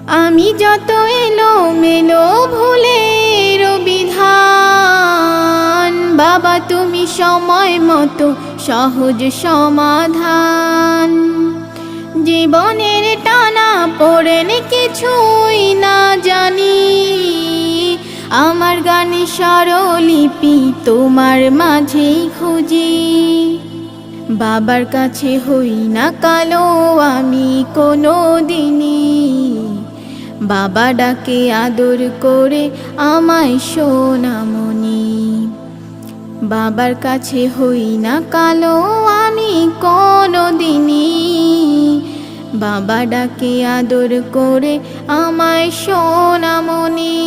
আমি যত এলোমেলো ভুলের বিধান, বাবা তুমি সময় মতো সহজ সমাধান। জীবনের টানা পড়েন কিছুই না জানি, আমার গানে স্বরলিপি তোমার মাঝেই খুঁজি। বাবার কাছে হই না কালো আমি কোনো দিনই, বাবা ডাকে আদর করে আমায় সোনামণি। বাবার কাছে হই না কালো আমি কোনো দিনই, বাবা ডাকে আদর করে আমায় সোনামণি।